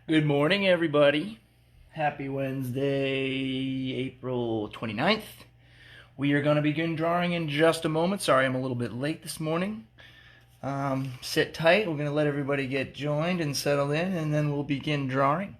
Good morning, everybody. Happy Wednesday, April 29th. We are going to begin drawing in just a moment. Sorry, I'm a little bit late this morning. Sit tight. We're going to let everybody get joined and settle in, and then we'll begin drawing.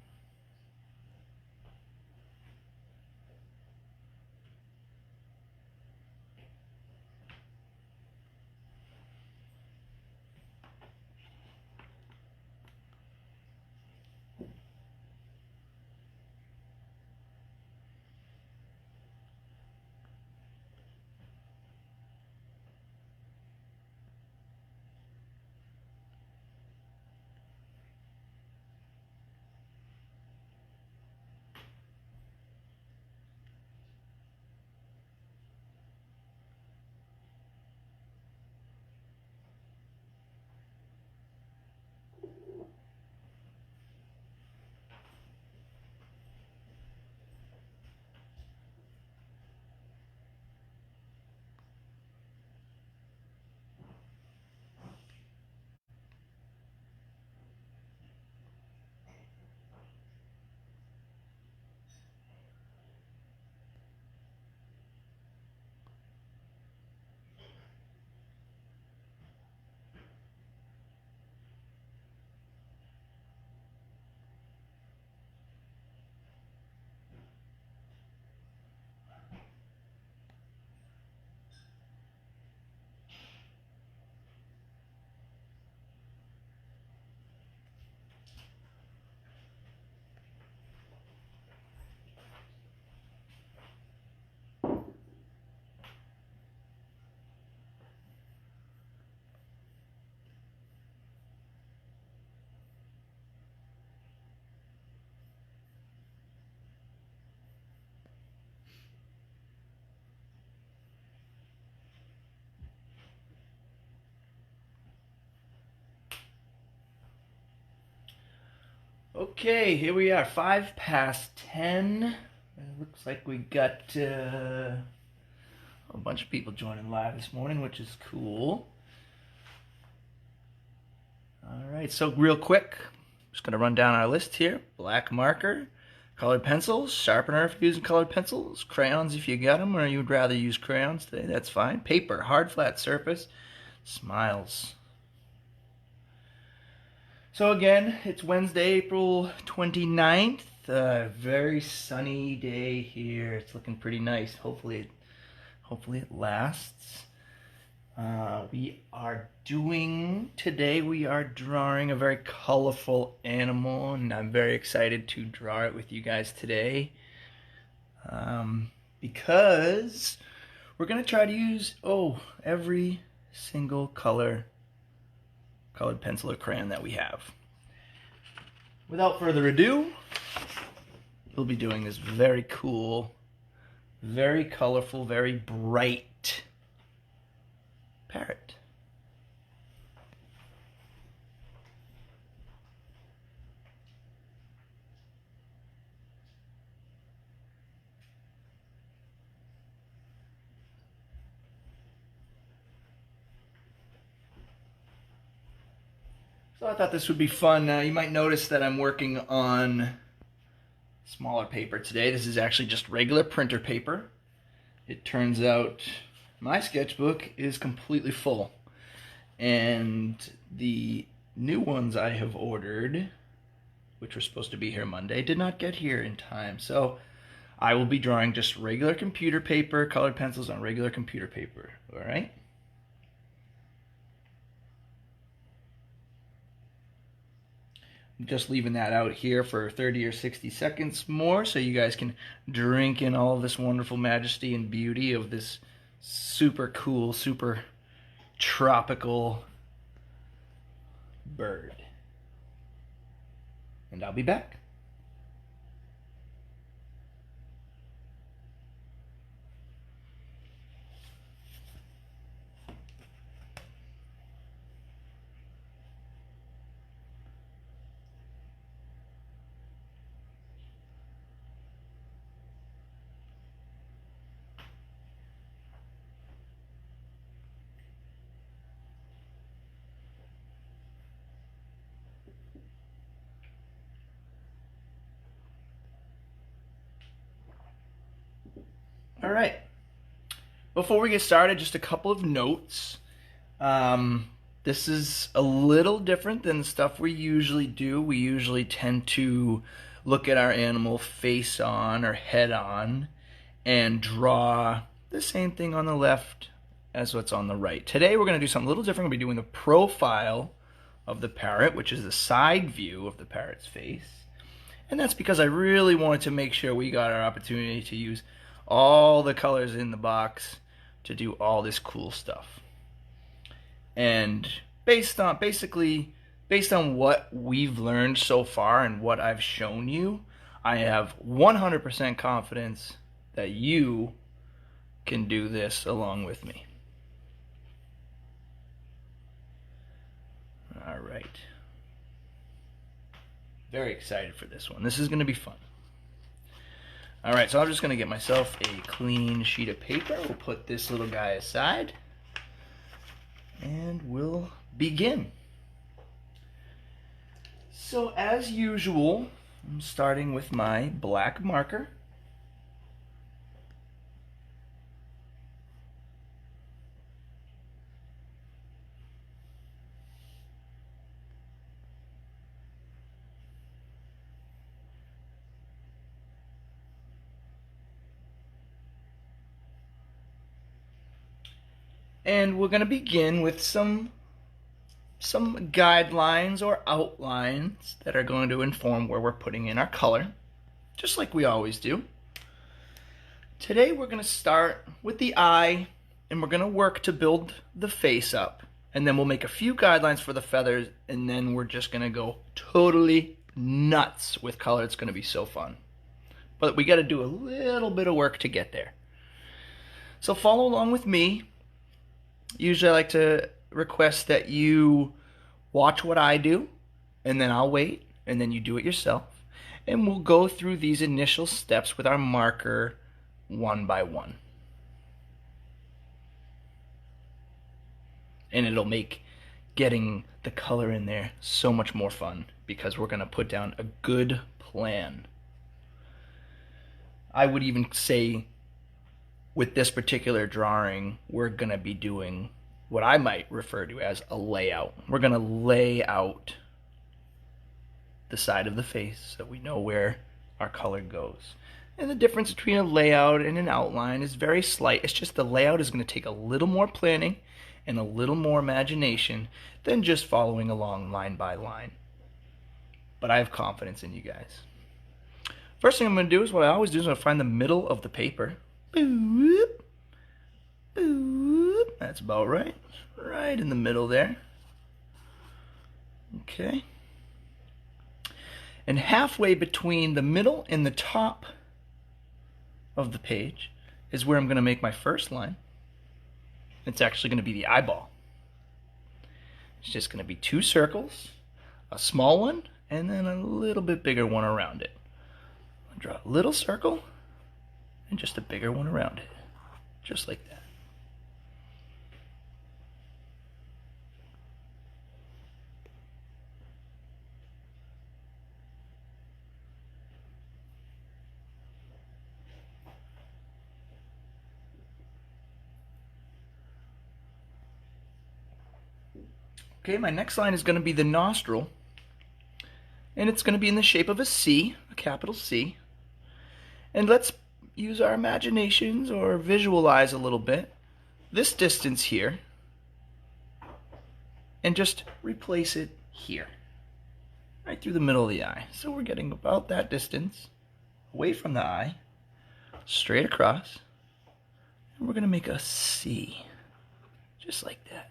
Okay, here we are, 10:05. It looks like we got a bunch of people joining live this morning, which is cool. All right, so real quick, just going to run down our list here. Black marker, colored pencils, sharpener if you're using colored pencils, crayons if you got them or you'd rather use crayons today, that's fine. Paper, hard flat surface, smiles. So again, it's Wednesday, April 29th. Very sunny day here. It's looking pretty nice. Hopefully it lasts. We are drawing a very colorful animal, and I'm very excited to draw it with you guys today. Because we're going to try to use, every single colored pencil or crayon that we have. Without further ado, we'll be doing this very cool, very colorful, very bright parrot. So I thought this would be fun. You might notice that I'm working on smaller paper today. This is actually just regular printer paper. It turns out my sketchbook is completely full. And the new ones I have ordered, which were supposed to be here Monday, did not get here in time. So I will be drawing just regular computer paper, colored pencils on regular computer paper. All right? I'm just leaving that out here for 30 or 60 seconds more so you guys can drink in all of this wonderful majesty and beauty of this super cool, super tropical bird. And I'll be back. All right. Before we get started, just a couple of notes. This is a little different than the stuff we usually do. We usually tend to look at our animal face on or head on and draw the same thing on the left as what's on the right. Today we're going to do something a little different. We'll be doing the profile of the parrot, which is the side view of the parrot's face. And that's because I really wanted to make sure we got our opportunity to use all the colors in the box to do all this cool stuff. And based on what we've learned so far and what I've shown you, I have 100% confidence that you can do this along with me. All right. Very excited for this one. This is going to be fun. All right, so I'm just going to get myself a clean sheet of paper. We'll put this little guy aside and we'll begin. So as usual, I'm starting with my black marker. And we're going to begin with some guidelines or outlines that are going to inform where we're putting in our color, just like we always do. Today we're going to start with the eye, and we're going to work to build the face up. And then we'll make a few guidelines for the feathers, and then we're just going to go totally nuts with color. It's going to be so fun. But we got to do a little bit of work to get there. So follow along with me. Usually I like to request that you watch what I do, and then I'll wait, and then you do it yourself. And we'll go through these initial steps with our marker one by one. And it'll make getting the color in there so much more fun because we're going to put down a good plan. I would even say with this particular drawing, we're going to be doing what I might refer to as a layout. We're going to lay out the side of the face so we know where our color goes. And the difference between a layout and an outline is very slight. It's just the layout is going to take a little more planning and a little more imagination than just following along line by line. But I have confidence in you guys. First thing I'm going to do is what I always do is I'm going to find the middle of the paper. Boop, boop. That's about right. Right in the middle there. Okay. And halfway between the middle and the top of the page is where I'm going to make my first line. It's actually going to be the eyeball. It's just going to be two circles, a small one, and then a little bit bigger one around it. I'll draw a little circle and just a bigger one around it, just like that. Okay, my next line is going to be the nostril, and it's going to be in the shape of a C, a capital C. And let's use our imaginations or visualize a little bit this distance here and just replace it here, right through the middle of the eye. So we're getting about that distance away from the eye, straight across, and we're going to make a C, just like that.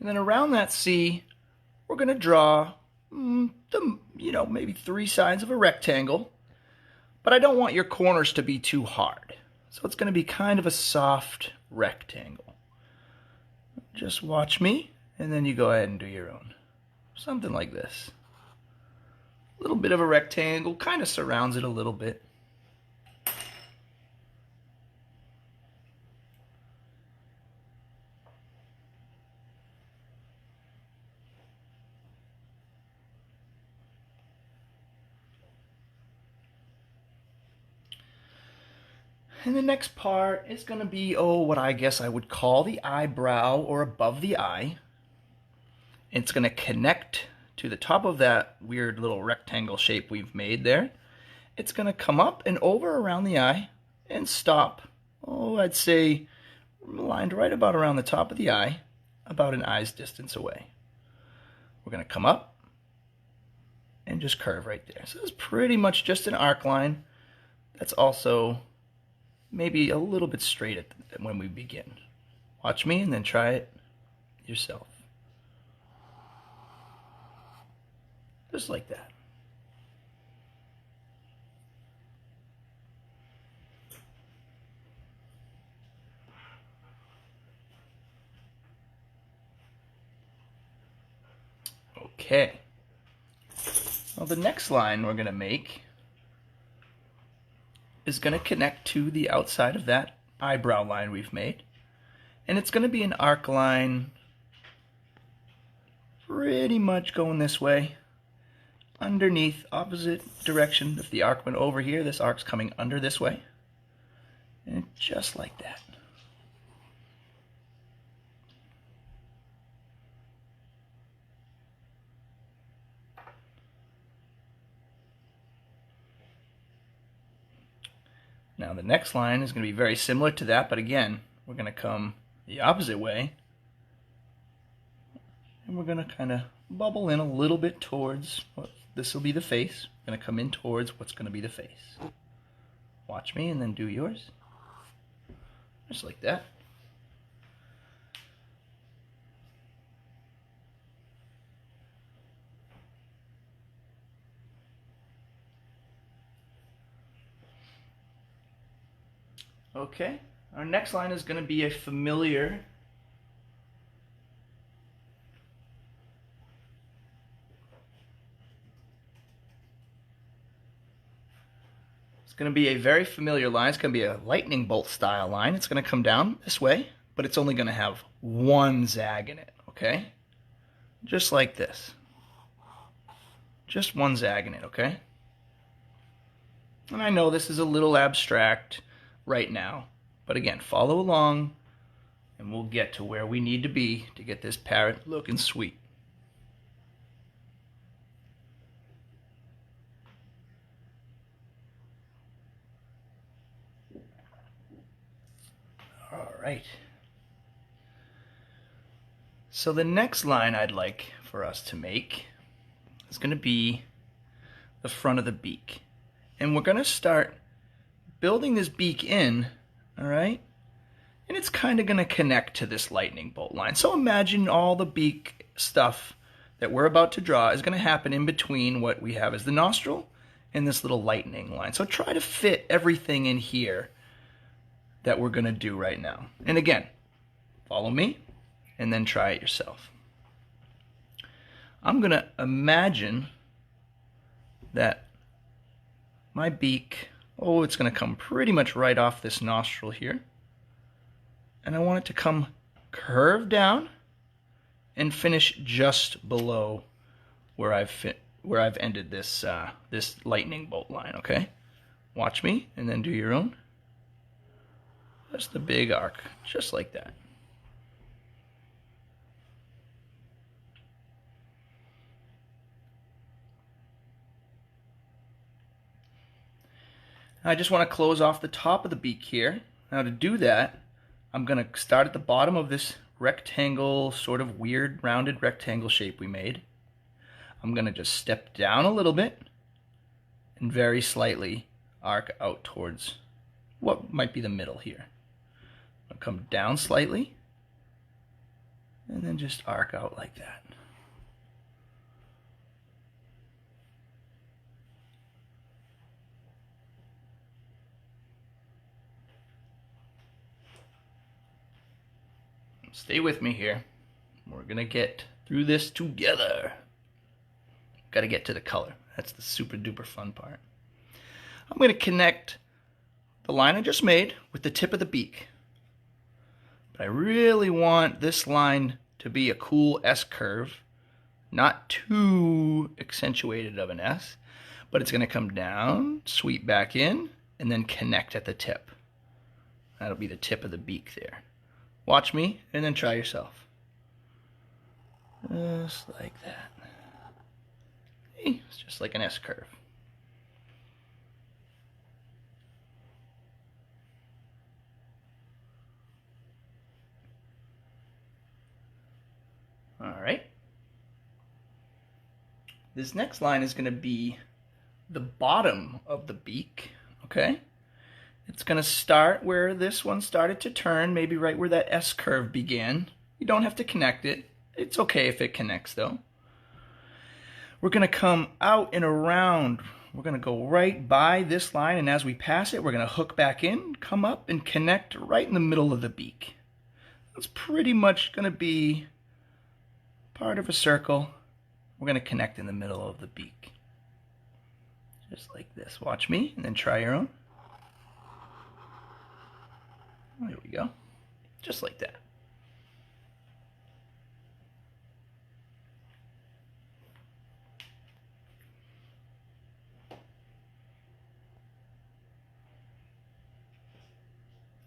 And then around that C, we're going to draw maybe 3 sides of a rectangle. But I don't want your corners to be too hard. So it's going to be kind of a soft rectangle. Just watch me, and then you go ahead and do your own. Something like this. A little bit of a rectangle, kind of surrounds it a little bit. And the next part is going to be, what I guess I would call the eyebrow or above the eye. It's going to connect to the top of that weird little rectangle shape we've made there. It's going to come up and over around the eye and stop, I'd say lined right about around the top of the eye, about an eye's distance away. We're going to come up and just curve right there. So it's pretty much just an arc line that's also maybe a little bit straight when we begin. Watch me and then try it yourself. Just like that. Okay. Well, the next line we're going to make is going to connect to the outside of that eyebrow line we've made. And it's going to be an arc line pretty much going this way. Underneath, opposite direction. If the arc went over here, this arc's coming under this way. And just like that. Now the next line is going to be very similar to that, but again, we're going to come the opposite way. And we're going to kind of bubble in a little bit towards this will be the face. We're going to come in towards what's going to be the face. Watch me and then do yours. Just like that. Okay, our next line is going to be a familiar very familiar line. It's going to be a lightning bolt style line. It's going to come down this way, but it's only going to have one zag in it, okay? Just like this. Just one zag in it, okay? And I know this is a little abstract right now, but again, follow along and we'll get to where we need to be to get this parrot looking sweet. All right. So the next line I'd like for us to make is going to be the front of the beak. And we're going to start building this beak in, all right? And it's kind of going to connect to this lightning bolt line. So imagine all the beak stuff that we're about to draw is going to happen in between what we have as the nostril and this little lightning line. So try to fit everything in here that we're going to do right now. And again, follow me and then try it yourself. I'm going to imagine that my beak, it's going to come pretty much right off this nostril here. And I want it to come curve down and finish just below where I've ended this this lightning bolt line, okay? Watch me and then do your own. Just the big arc, just like that. I just want to close off the top of the beak here. Now to do that, I'm going to start at the bottom of this rectangle, sort of weird rounded rectangle shape we made. I'm going to just step down a little bit and very slightly arc out towards what might be the middle here. I'll come down slightly and then just arc out like that. Stay with me here. We're gonna get through this together. Gotta get to the color. That's the super duper fun part. I'm gonna connect the line I just made with the tip of the beak. But I really want this line to be a cool S curve, not too accentuated of an S, but it's gonna come down, sweep back in, and then connect at the tip. That'll be the tip of the beak there. Watch me and then try yourself. Just like that. See? It's just like an S-curve. All right. This next line is going to be the bottom of the beak, okay? It's going to start where this one started to turn, maybe right where that S-curve began. You don't have to connect it. It's okay if it connects, though. We're going to come out and around. We're going to go right by this line, and as we pass it, we're going to hook back in, come up, and connect right in the middle of the beak. That's pretty much going to be part of a circle. We're going to connect in the middle of the beak. Just like this. Watch me, and then try your own. There we go. Just like that.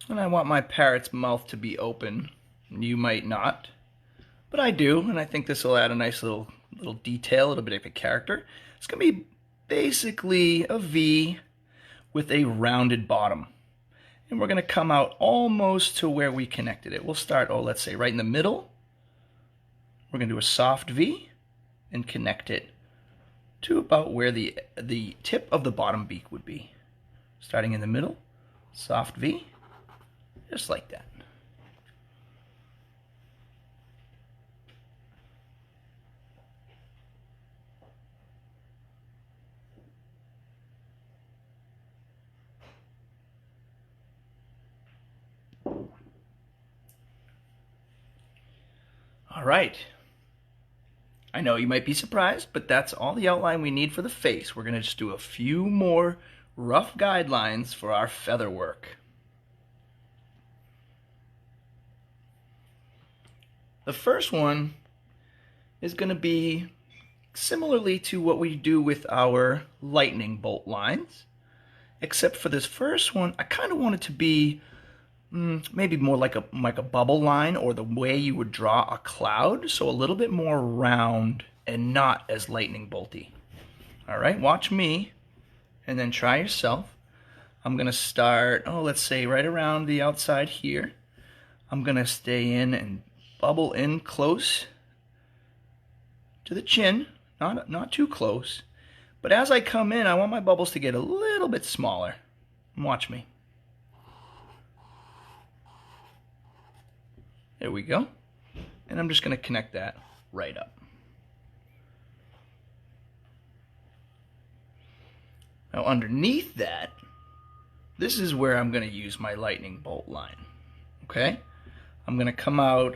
And I want my parrot's mouth to be open. You might not, but I do, and I think this will add a nice little detail, a little bit of a character. It's going to be basically a V with a rounded bottom. And we're going to come out almost to where we connected it. We'll start, let's say right in the middle. We're going to do a soft V and connect it to about where the tip of the bottom beak would be. Starting in the middle, soft V, just like that. All right. I know you might be surprised, but that's all the outline we need for the face. We're going to just do a few more rough guidelines for our feather work. The first one is going to be similarly to what we do with our lightning bolt lines, except for this first one, I kind of want it to be maybe more like a bubble line, or the way you would draw a cloud, so a little bit more round and not as lightning bolty. All right, watch me and then try yourself. I'm going to start, let's say right around the outside here. I'm going to stay in and bubble in close to the chin, not too close. But as I come in, I want my bubbles to get a little bit smaller. Watch me. There we go. And I'm just going to connect that right up. Now underneath that, this is where I'm going to use my lightning bolt line. Okay? I'm going to come out,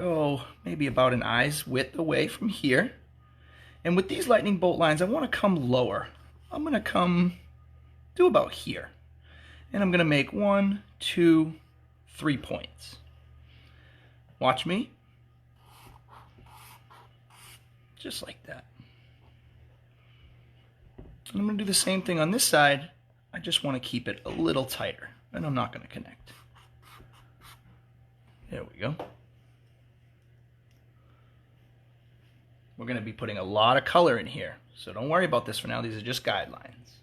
maybe about an eye's width away from here. And with these lightning bolt lines, I want to come lower. I'm going to come to about here. And I'm going to make 1, 2, 3 points. Watch me. Just like that. And I'm going to do the same thing on this side. I just want to keep it a little tighter, and I'm not going to connect. There we go. We're going to be putting a lot of color in here, so don't worry about this for now. These are just guidelines.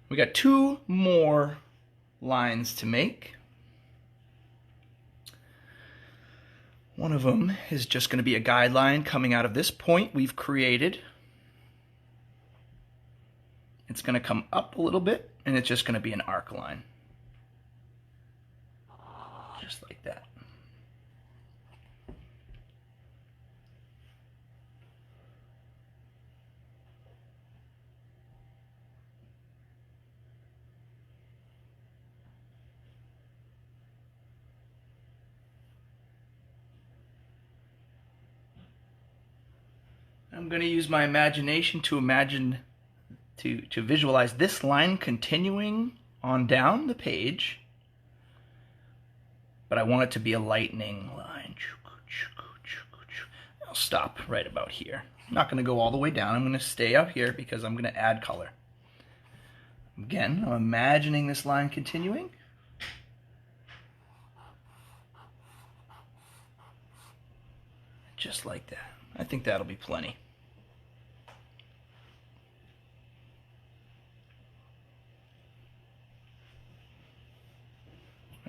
We got 2 more lines to make. One of them is just going to be a guideline coming out of this point we've created. It's going to come up a little bit, and it's just going to be an arc line. Just like that. I'm going to use my imagination to visualize this line continuing on down the page, but I want it to be a lightning line. I'll stop right about here. I'm not going to go all the way down. I'm going to stay up here because I'm going to add color. Again, I'm imagining this line continuing. just like that. I think that'll be plenty.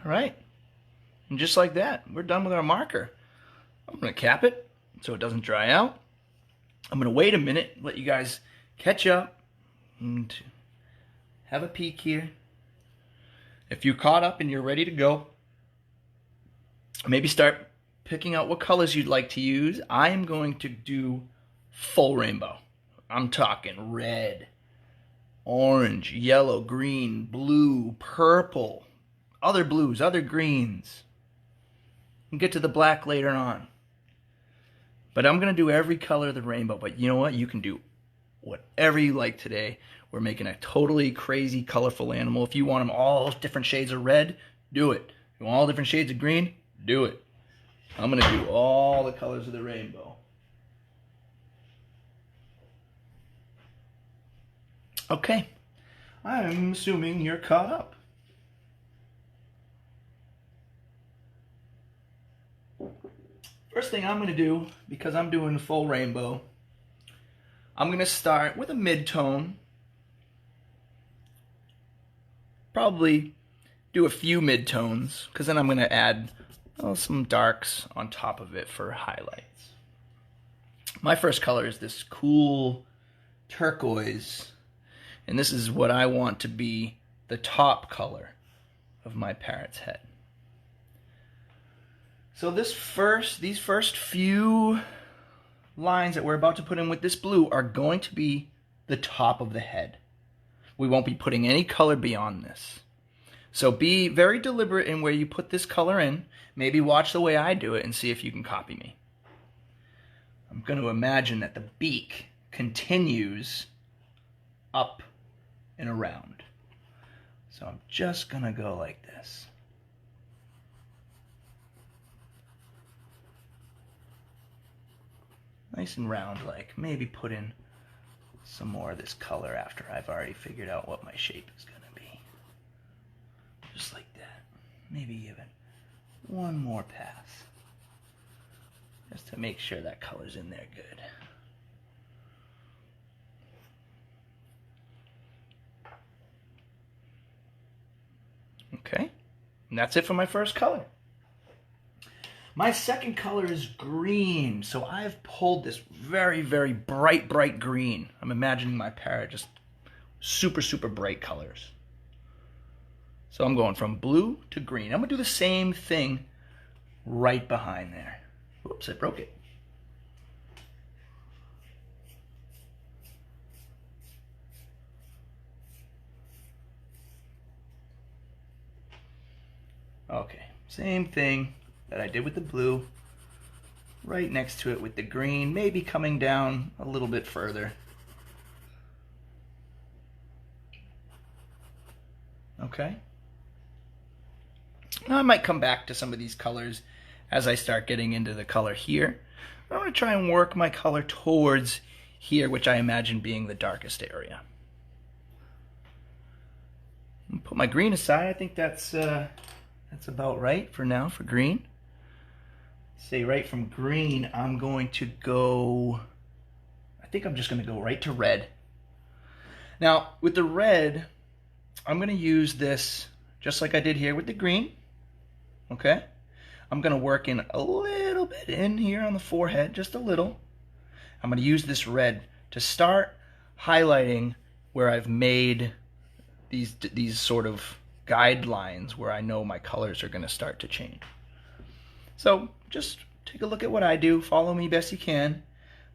All right, and just like that, we're done with our marker. I'm going to cap it so it doesn't dry out. I'm going to wait a minute, let you guys catch up, and have a peek here. If you caught up and you're ready to go, maybe start picking out what colors you'd like to use. I am going to do full rainbow. I'm talking red, orange, yellow, green, blue, purple, other blues, other greens. We'll get to the black later on. But I'm going to do every color of the rainbow. But you know what? You can do whatever you like today. We're making a totally crazy, colorful animal. If you want them all different shades of red, do it. If you want all different shades of green, do it. I'm going to do all the colors of the rainbow. Okay. I'm assuming you're caught up. First thing I'm going to do, because I'm doing full rainbow, I'm going to start with a mid-tone. Probably do a few mid-tones, because then I'm going to add some darks on top of it for highlights. My first color is this cool turquoise, and this is what I want to be the top color of my parrot's head. So these first few lines that we're about to put in with this blue are going to be the top of the head. We won't be putting any color beyond this. So be very deliberate in where you put this color in. Maybe watch the way I do it and see if you can copy me. I'm going to imagine that the beak continues up and around. So I'm just going to go like this. Nice and round, like. Maybe put in some more of this color after I've already figured out what my shape is going to be. Just like that. Maybe give it one more pass. Just to make sure that color's in there good. Okay. And that's it for my first color. My second color is green, so I've pulled this very, very bright green. I'm imagining my parrot just super, super bright colors. So I'm going from blue to green. I'm going to do the same thing right behind there. Oops, I broke it. Okay, same thing that I did with the blue, right next to it with the green, maybe coming down a little bit further. Okay. Now I might come back to some of these colors as I start getting into the color here. I'm going to try and work my color towards here, which I imagine being the darkest area. Put my green aside. I think that's about right for now for green. Say right from green, I'm going to go, I think I'm just going to go right to red. Now, with the red, I'm going to use this just like I did here with the green. Okay? I'm going to work in a little bit in here on the forehead, just a little. I'm going to use this red to start highlighting where I've made these sort of guidelines where I know my colors are going to start to change. So just take a look at what I do, follow me best you can,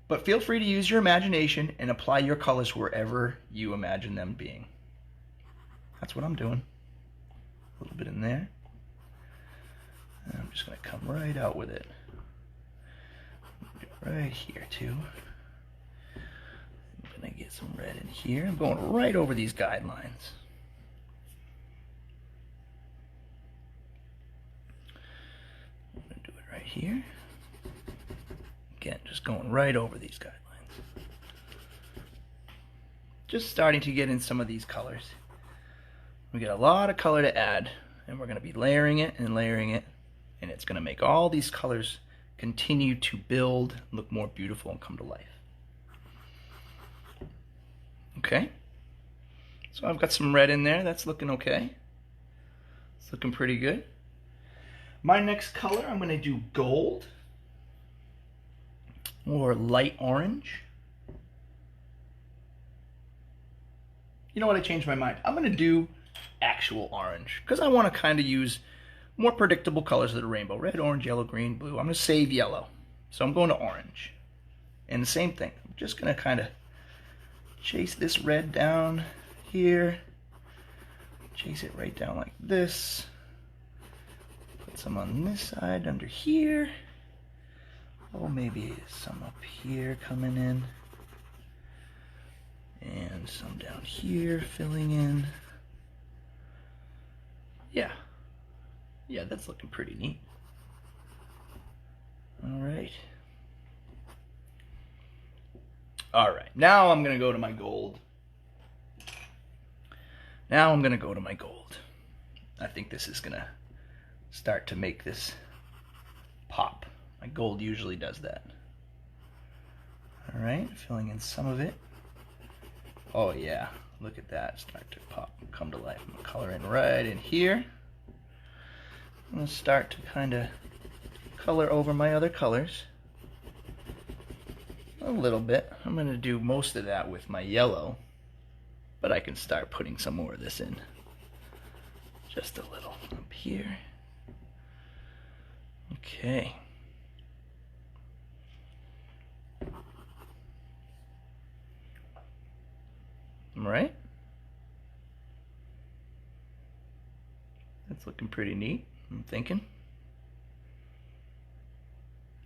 but feel free to use your imagination and apply your colors wherever you imagine them being. That's what I'm doing. A little bit in there. And I'm just going to come right out with it. Right here too. I'm going to get some red in here. I'm going right over these guidelines. Here. Again, just going right over these guidelines. Just starting to get in some of these colors. We get a lot of color to add, and we're going to be layering it, and it's going to make all these colors continue to build, look more beautiful, and come to life. Okay, so I've got some red in there. That's looking okay. It's looking pretty good. My next color, I'm going to do gold or light orange. You know what? I changed my mind. I'm going to do actual orange because I want to kind of use more predictable colors of the rainbow. Red, orange, yellow, green, blue. I'm going to save yellow. So I'm going to orange. And the same thing. I'm just going to kind of chase this red down here. Chase it right down like this. Put some on this side under here. Oh, maybe some up here coming in. And some down here filling in. Yeah. Yeah, that's looking pretty neat. All right. All right, now I'm gonna go to my gold. Now I'm gonna go to my gold. I think this is gonna start to make this pop. My gold usually does that. All right, filling in some of it. Oh yeah, look at that, start to pop, come to life. I'm gonna color in right in here. I'm gonna start to kind of color over my other colors. A little bit. I'm going to do most of that with my yellow, but I can start putting some more of this in. Just a little up here. Okay. All right. That's looking pretty neat, I'm thinking.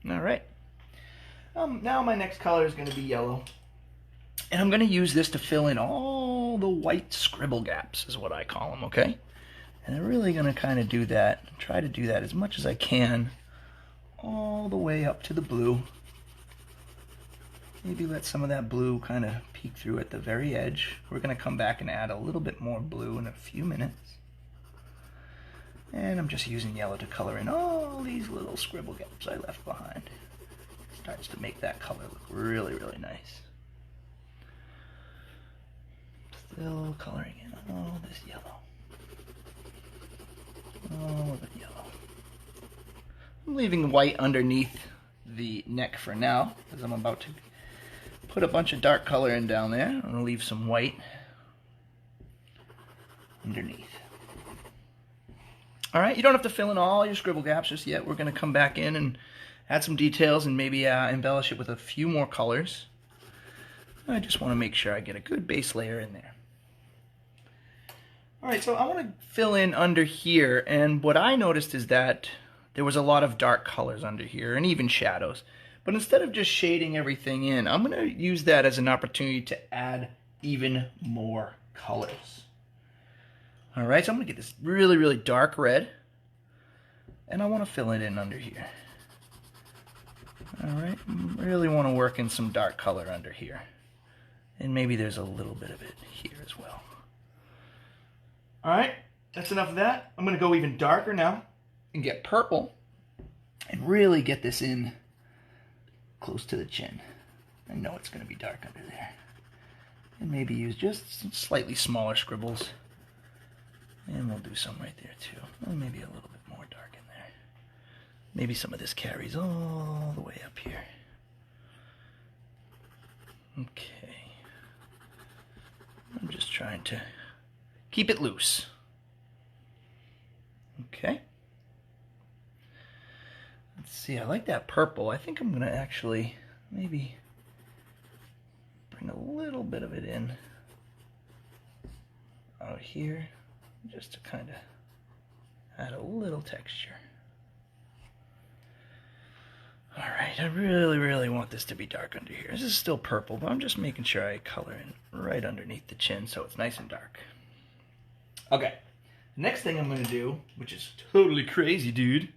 All right. Now my next color is going to be yellow. And I'm going to use this to fill in all the white scribble gaps, is what I call them, okay? And I'm really going to kind of do that, try to do that as much as I can, all the way up to the blue. Maybe let some of that blue kind of peek through at the very edge. We're going to come back and add a little bit more blue in a few minutes. And I'm just using yellow to color in all these little scribble gaps I left behind. Starts to make that color look really, really nice. Still coloring in all this yellow. All of it yellow. I'm leaving white underneath the neck for now, because I'm about to put a bunch of dark color in down there. I'm going to leave some white underneath. All right, you don't have to fill in all your scribble gaps just yet. We're going to come back in and add some details and maybe embellish it with a few more colors. I just want to make sure I get a good base layer in there. All right, so I want to fill in under here, and what I noticed is that there was a lot of dark colors under here and even shadows. But instead of just shading everything in, I'm going to use that as an opportunity to add even more colors. All right, so I'm going to get this really, really dark red, and I want to fill it in under here. All right, really want to work in some dark color under here. And maybe there's a little bit of it here as well. All right, that's enough of that. I'm going to go even darker now and get purple and really get this in close to the chin. I know it's going to be dark under there. And maybe use just some slightly smaller scribbles. And we'll do some right there too. And maybe a little bit more dark in there. Maybe some of this carries all the way up here. Okay. I'm just trying to keep it loose. Okay. Let's see, I like that purple. I think I'm going to actually maybe bring a little bit of it in out here, just to kind of add a little texture. All right, I really, really want this to be dark under here. This is still purple, but I'm just making sure I color in right underneath the chin so it's nice and dark. Okay, next thing I'm going to do, which is totally crazy, dude,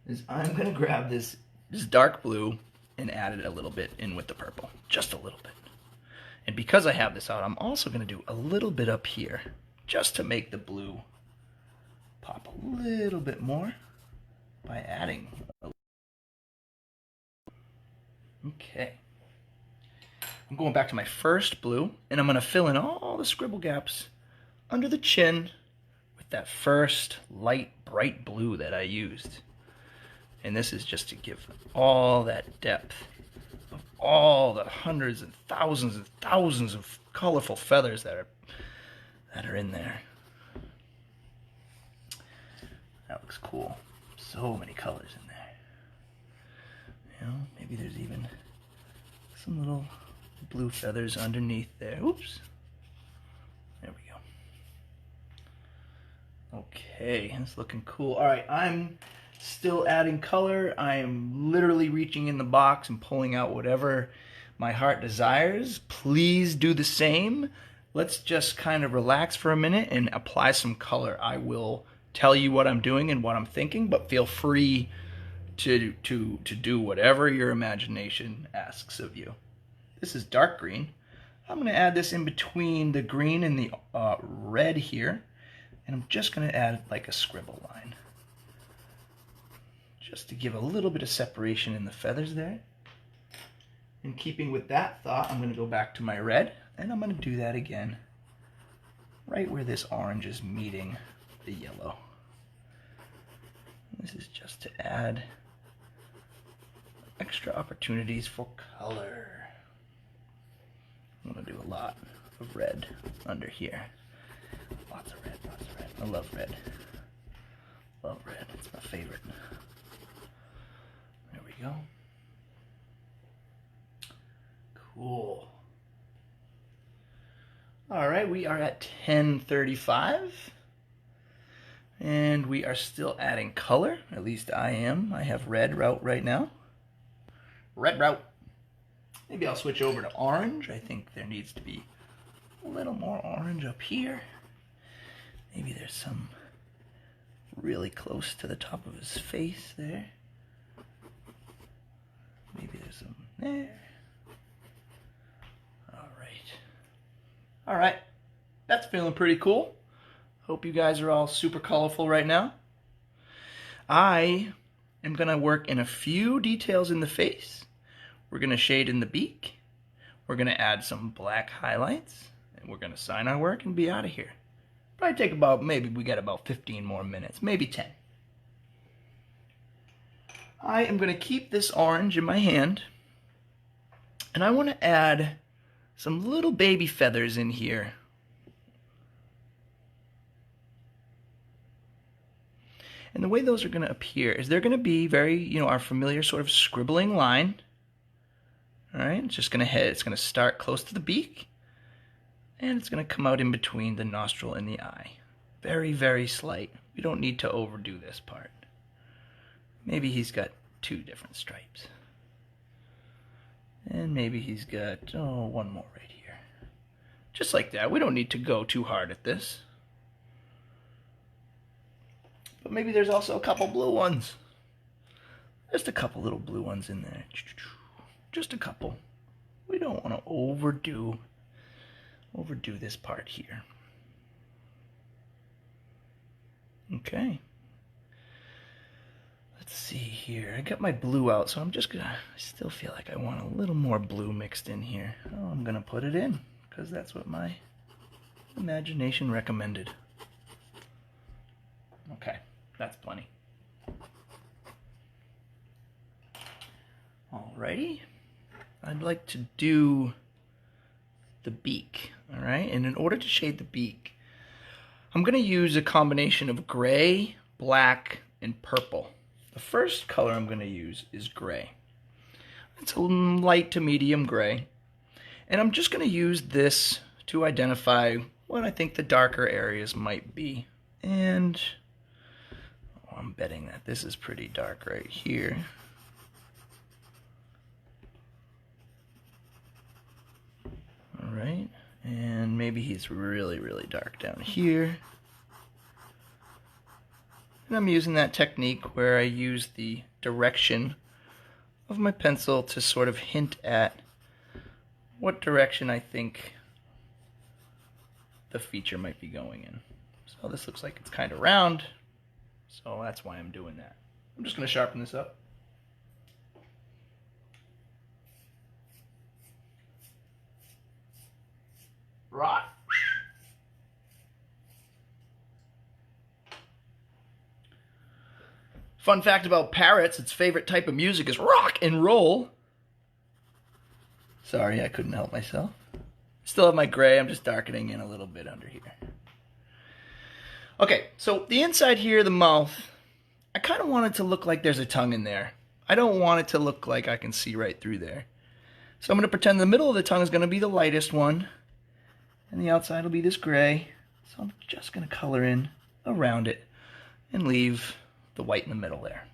is I'm going to grab this dark blue and add it a little bit in with the purple, just a little bit. And because I have this out, I'm also going to do a little bit up here, just to make the blue pop a little bit more by adding a Okay. I'm going back to my first blue, and I'm going to fill in all the scribble gaps under the chin with that first light, bright blue that I used. And this is just to give all that depth of all the hundreds and thousands of colorful feathers that are in there. That looks cool. So many colors in there. You know, maybe there's even some little blue feathers underneath there. Oops. There we go. Okay, it's looking cool. All right, I'm still adding color. I am literally reaching in the box and pulling out whatever my heart desires. Please do the same. Let's just kind of relax for a minute and apply some color. I will tell you what I'm doing and what I'm thinking, but feel free to do whatever your imagination asks of you. This is dark green. I'm going to add this in between the green and the red here, and I'm just going to add like a scribble line, just to give a little bit of separation in the feathers there. In keeping with that thought, I'm going to go back to my red, and I'm going to do that again right where this orange is meeting the yellow. This is just to add extra opportunities for color. I'm going to do a lot of red under here. Lots of red, lots of red. I love red. Love red. It's my favorite. There we go. Cool. All right, we are at 10:35. And we are still adding color. At least I am. I have red out right now. Red route. Maybe I'll switch over to orange. I think there needs to be a little more orange up here. Maybe there's some really close to the top of his face there. Maybe there's some there. All right. That's feeling pretty cool. Hope you guys are all super colorful right now. I am going to work in a few details in the face. We're going to shade in the beak. We're going to add some black highlights. And we're going to sign our work and be out of here. Probably take about, maybe we got about 15 more minutes, maybe 10. I am going to keep this orange in my hand. And I want to add some little baby feathers in here. And the way those are going to appear is they're going to be very, our familiar sort of scribbling line. All right, it's just going to head, it's going to start close to the beak, and it's going to come out in between the nostril and the eye. Very, very slight. We don't need to overdo this part. Maybe he's got 2 different stripes. And maybe he's got, one more right here. Just like that. We don't need to go too hard at this. But maybe there's also a couple blue ones. Just a couple little blue ones in there. Just a couple. We don't want to overdo this part here. Okay. Let's see here. I got my blue out, so I'm just gonna, I still feel like I want a little more blue mixed in here. Oh, I'm gonna put it in, because that's what my imagination recommended. Okay, that's plenty. Alrighty. I'd like to do the beak, alright? And in order to shade the beak, I'm gonna use a combination of gray, black, and purple. The first color I'm going to use is gray. It's a light to medium gray. And I'm just going to use this to identify what I think the darker areas might be. And I'm betting that this is pretty dark right here. Alright, and maybe he's really, really dark down here. And I'm using that technique where I use the direction of my pencil to sort of hint at what direction I think the feature might be going in. So this looks like it's kind of round, so that's why I'm doing that. I'm just going to sharpen this up. Fun fact about parrots, its favorite type of music is rock and roll. Sorry, I couldn't help myself. Still have my gray, I'm just darkening in a little bit under here. Okay, so the inside here, the mouth, I kind of want it to look like there's a tongue in there. I don't want it to look like I can see right through there. So I'm going to pretend the middle of the tongue is going to be the lightest one, and the outside will be this gray. So I'm just going to color in around it and leave the white in the middle there.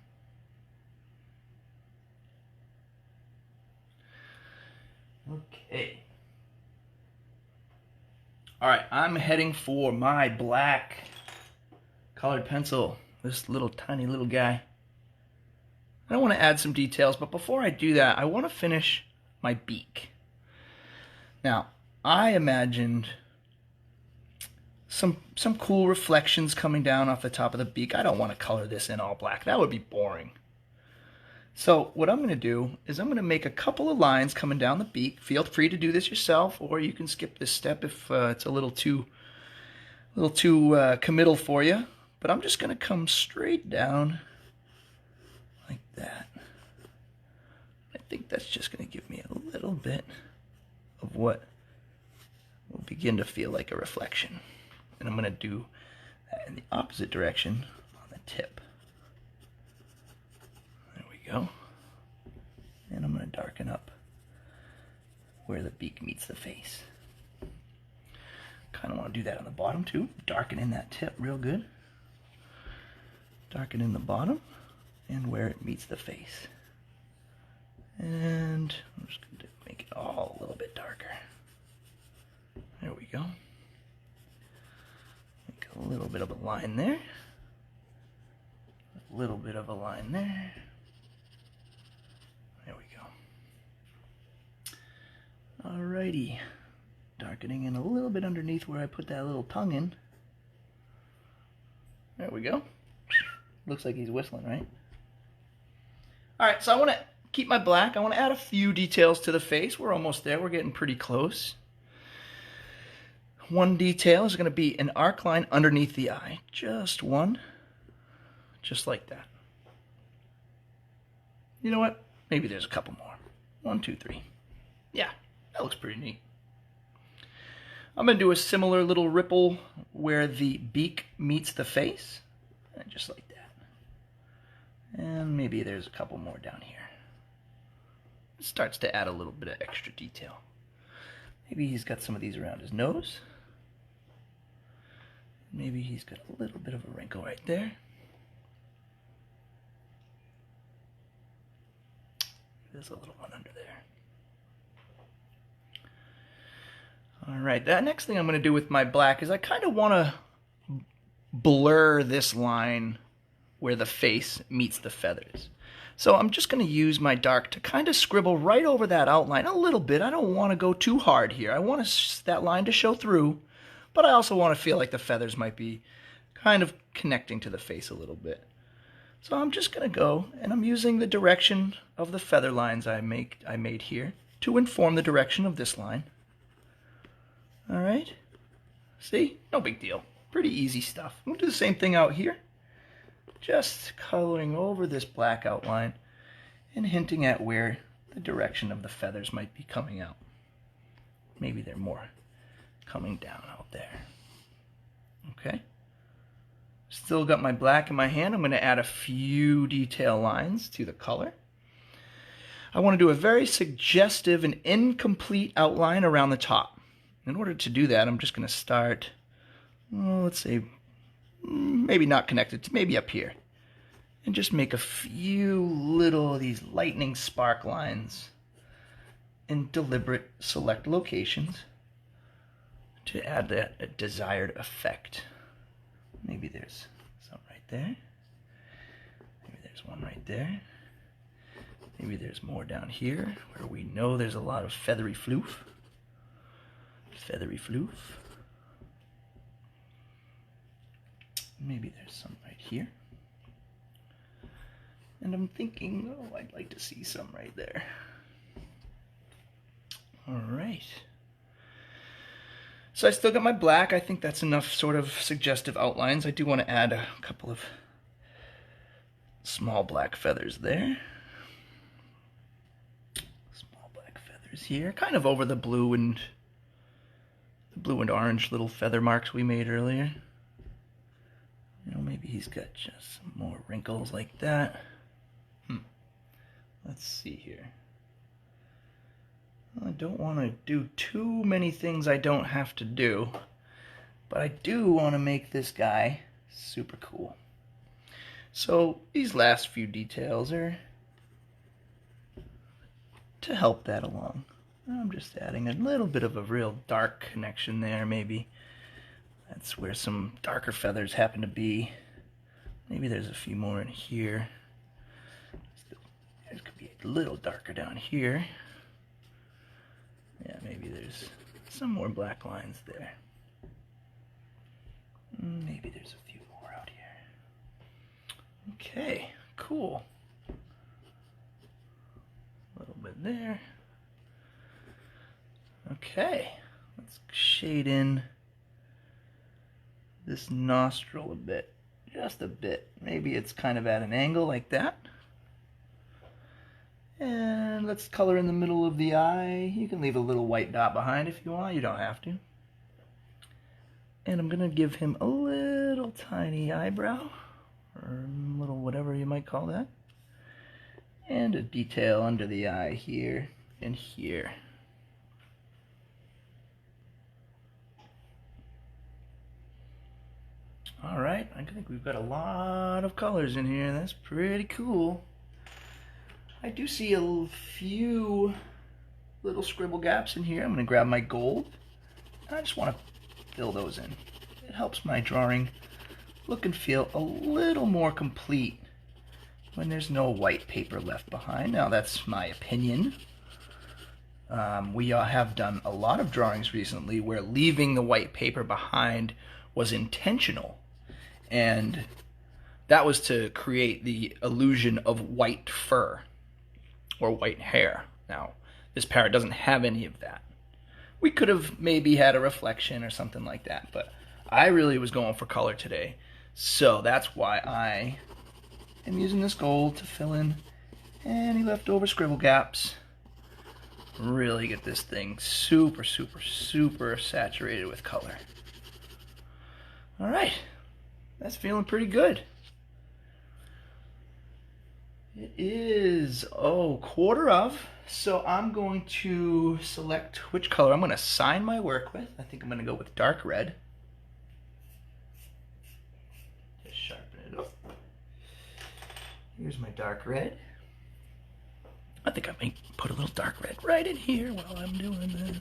Okay. All right, I'm heading for my black colored pencil, this little tiny little guy. I want to add some details, but before I do that, I want to finish my beak. Now, I imagined some cool reflections coming down off the top of the beak. I don't want to color this in all black. That would be boring. So what I'm going to do is I'm going to make a couple of lines coming down the beak. Feel free to do this yourself, or you can skip this step if it's a little too committal for you. But I'm just going to come straight down like that. I think that's just going to give me a little bit of what will begin to feel like a reflection. And I'm going to do that in the opposite direction on the tip. There we go. And I'm going to darken up where the beak meets the face. Kind of want to do that on the bottom too. Darken in that tip real good. Darken in the bottom and where it meets the face. And I'm just going to make it all a little bit darker. There we go. Make a little bit of a line there. A little bit of a line there. There we go. Alrighty. Darkening in a little bit underneath where I put that little tongue in. There we go. Looks like he's whistling, right? Alright, so I want to keep my black. I want to add a few details to the face. We're almost there. We're getting pretty close. One detail is going to be an arc line underneath the eye. Just one. Just like that. You know what? Maybe there's a couple more. 1, 2, 3. Yeah, that looks pretty neat. I'm going to do a similar little ripple where the beak meets the face. And just like that. And maybe there's a couple more down here. It starts to add a little bit of extra detail. Maybe he's got some of these around his nose. Maybe he's got a little bit of a wrinkle right there. There's a little one under there. Alright, that next thing I'm going to do with my black is I kind of want to blur this line where the face meets the feathers. So I'm just going to use my dark to kind of scribble right over that outline a little bit. I don't want to go too hard here. I want that line to show through, but I also want to feel like the feathers might be kind of connecting to the face a little bit. So I'm just going to go, and I'm using the direction of the feather lines I made here to inform the direction of this line. Alright? See? No big deal. Pretty easy stuff. I'm going to do the same thing out here. Just coloring over this black outline and hinting at where the direction of the feathers might be coming out. Maybe they're more coming down out there. Okay? Still got my black in my hand. I'm going to add a few detail lines to the color. I want to do a very suggestive and incomplete outline around the top. In order to do that, I'm just going to start, well, let's say, maybe not connected to, maybe up here. And just make a few little of these lightning spark lines in deliberate select locations to add that desired effect. Maybe there's some right there. Maybe there's one right there. Maybe there's more down here where we know there's a lot of feathery floof. Feathery floof. Maybe there's some right here. And I'm thinking, oh, I'd like to see some right there. All right. So I still got my black. I think that's enough sort of suggestive outlines. I do want to add a couple of Small black feathers there. Small black feathers here, kind of over the blue and orange little feather marks we made earlier. You know, maybe he's got just some more wrinkles like that. Let's see here. I don't want to do too many things I don't have to do, but I do want to make this guy super cool. So these last few details are to help that along. I'm just adding a little bit of a real dark connection there, maybe. That's where some darker feathers happen to be. Maybe there's a few more in here. It could be a little darker down here. Yeah, maybe there's some more black lines there. Maybe there's a few more out here. Okay, cool. A little bit there. Okay, let's shade in this nostril a bit. Just a bit. Maybe it's kind of at an angle like that. And let's color in the middle of the eye. You can leave a little white dot behind if you want. You don't have to. And I'm going to give him a little tiny eyebrow, or a little whatever you might call that. And a detail under the eye here and here. All right, I think we've got a lot of colors in here. That's pretty cool. I do see a few little scribble gaps in here. I'm going to grab my gold. I just want to fill those in. It helps my drawing look and feel a little more complete when there's no white paper left behind. Now that's my opinion. We have done a lot of drawings recently where leaving the white paper behind was intentional. And that was to create the illusion of white fur or white hair. Now, this parrot doesn't have any of that. We could have maybe had a reflection or something like that, but I really was going for color today. So that's why I am using this gold to fill in any leftover scribble gaps. Really get this thing super, super, super saturated with color. All right, that's feeling pretty good. It is, quarter of, so I'm going to select which color I'm going to sign my work with. I think I'm going to go with dark red. Just sharpen it up. Here's my dark red. I think I may put a little dark red right in here while I'm doing this.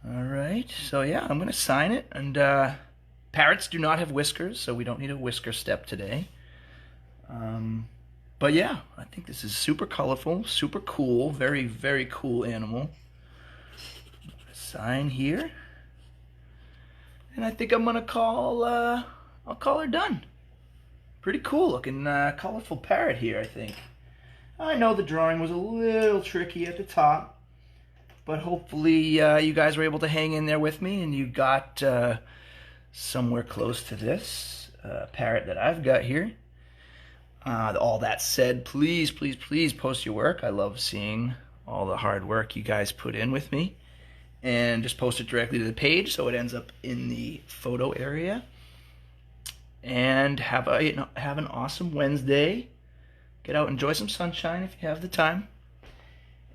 All right, so yeah, I'm going to sign it, and parrots do not have whiskers, so we don't need a whisker step today. But yeah, I think this is super colorful, super cool, very, very cool animal. Sign here. And I think I'm gonna I'll call her done. Pretty cool looking, colorful parrot here, I think. I know the drawing was a little tricky at the top, but hopefully you guys were able to hang in there with me and you got somewhere close to this parrot that I've got here. All that said, please, please, please post your work. I love seeing all the hard work you guys put in with me. And just post it directly to the page so it ends up in the photo area. And have an awesome Wednesday. Get out, enjoy some sunshine if you have the time.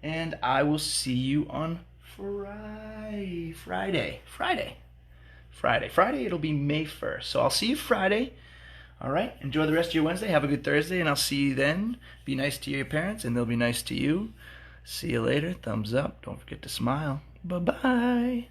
And I will see you on Friday. It'll be May 1st. So I'll see you Friday. All right, enjoy the rest of your Wednesday. Have a good Thursday, and I'll see you then. Be nice to your parents, and they'll be nice to you. See you later. Thumbs up. Don't forget to smile. Bye-bye.